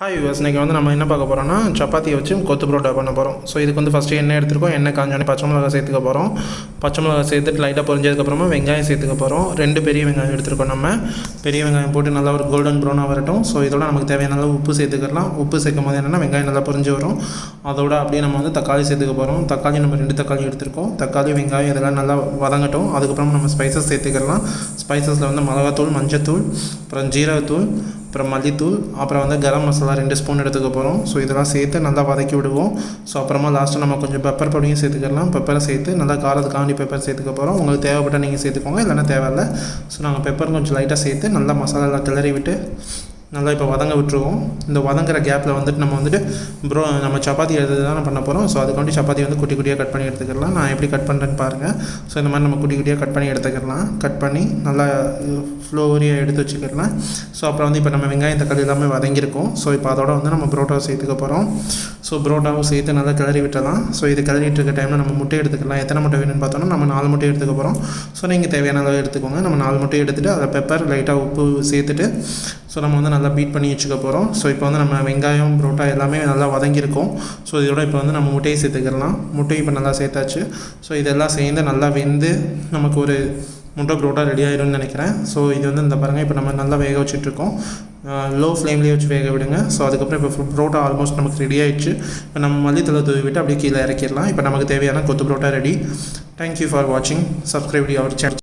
Hi US இன்றைக்கி நம்ம என்ன பார்க்க போகிறோம்னா சப்பாத்தியை வச்சு கொத்து புரோட்டா பண்ண போகிறோம். ஸோ இதுக்கு ஃபஸ்ட்டு எண்ணெய் எடுத்துருக்கோம். எண்ணெய் காஞ்சோடனே பச்சை மிளகா சேர்த்துக்க போகிறோம். பச்சை மிளகா சேர்த்துட்டு லைட்டாக பொரிஞ்சதுக்கப்புறமா வெங்காயம் சேர்த்துக்க போகிறோம். 2 பெரிய வெங்காயம் எடுத்துருக்கோம். நம்ம பெரிய வெங்காயம் போட்டு நல்லா ஒரு கோல்டன் ப்ரௌனாக வரட்டும். ஸோ இதோட நமக்கு தேவையான அளவு உப்பு சேர்த்துக்கலாம். உப்பு சேர்க்கும் போது என்னென்னா வெங்காயம் நல்லா பொரிஞ்சு வரும். அதோட அப்படியே நம்ம தக்காளி சேர்த்துக்க போகிறோம். தக்காளி நம்ம 2 தக்காளி எடுத்துருக்கோம். தக்காளி வெங்காயம் இதெல்லாம் நல்லா வதங்கட்டும். அதுக்கப்புறம் நம்ம ஸ்பைசஸ் சேர்த்துக்கலாம். ஸ்பைசஸில் மிளகாத்தூள், மஞ்சத்தூள், அப்புறம் ஜீரகத்தூள், அப்புறம் மல்லித்தூள், அப்புறம் கரம் மசாலா 2 ஸ்பூன் எடுத்துக்க போகிறோம். ஸோ இதெல்லாம் சேர்த்து நல்லா வதக்கி விடுவோம். ஸோ அப்புறமா லாஸ்ட்டாக நம்ம கொஞ்சம் பெப்பர் பொடியும் சேர்த்துக்கலாம். பெப்பரை சேர்த்து நல்லா காரத்துக்காண்டி பெப்பர் சேர்த்துக்க போகிறோம். உங்களுக்கு தேவைப்பட்டால் நீங்கள் சேர்த்துக்கோங்க, இல்லைன்னா தேவையில்லை. ஸோ நாங்கள் பெப்பர் கொஞ்சம் லைட்டாக சேர்த்து நல்லா மசாலா கிளறி விட்டு நல்லா இப்போ வதங்க விட்டுருவோம். இந்த வதங்குற கேப்பில் நம்ம சப்பாத்தி எடுத்து தான் பண்ண போகிறோம். ஸோ அதுக்காண்டி சப்பாத்தி குட்டி குட்டியாக கட் பண்ணி எடுத்துக்கலாம். நான் எப்படி கட் பண்ணுறேன்னு பாருங்கள். ஸோ இந்த மாதிரி நம்ம குட்டி குட்டியாக கட் பண்ணி எடுத்துக்கலாம். கட் பண்ணி நல்லா ஃப்ளோரியாக எடுத்து வச்சுக்கலாம். ஸோ அப்புறம் இப்போ நம்ம வெங்காயம் தக்காளி எல்லாமே வதங்கியிருக்கோம். ஸோ இப்போ அதோட நம்ம புரோட்டாவை சேர்த்துக்க போகிறோம். ஸோ புரோட்டாவும் சேர்த்து நல்லா கிளறி விட்டலாம். ஸோ இது கிளறிட்டு இருக்க டைமில் நம்ம முட்டை எடுத்துக்கலாம். எத்தனை முட்டை வேணும்னு பார்த்தோன்னா நம்ம 4 முட்டை எடுத்துக்க போகிறோம். ஸோ நீங்கள் தேவையான அளவு எடுத்துக்கோங்க. நம்ம 4 முட்டை எடுத்துகிட்டு அதில் பெப்பர் லைட்டாக உப்பு சேர்த்துட்டு ஸோ நம்ம நல்லா பீட் பண்ணி வச்சுக்க போகிறோம். ஸோ இப்போ நம்ம வெங்காயம் புரோட்டா எல்லாமே நல்லா வதங்கியிருக்கோம். ஸோ இதோட இப்போ நம்ம முட்டையை சேர்த்துக்கலாம். முட்டையை இப்போ நல்லா சேர்த்தாச்சு. ஸோ இதெல்லாம் சேர்ந்து நல்லா வெந்து நமக்கு ஒரு முட்டை புரோட்டா ரெடி ஆகிடும்னு நினைக்கிறேன். ஸோ இது இந்த பாருங்கள், இப்போ நம்ம நல்லா வேக வச்சுட்ருக்கோம். லோ ஃப்ளேம்லேயே வச்சு வேக விடுங்க. ஸோ அதுக்கப்புறம் இப்போ புரோட்டா ஆல்மோஸ்ட் நமக்கு ரெடி ஆகிடுச்சு. இப்போ நம்ம மல்லித்தலை தூவி விட்டு அப்படியே கீழே இறக்கிடலாம். இப்போ நமக்கு தேவையான kothu parotta ready. Thank you for வாட்சிங். Subscribe our channel.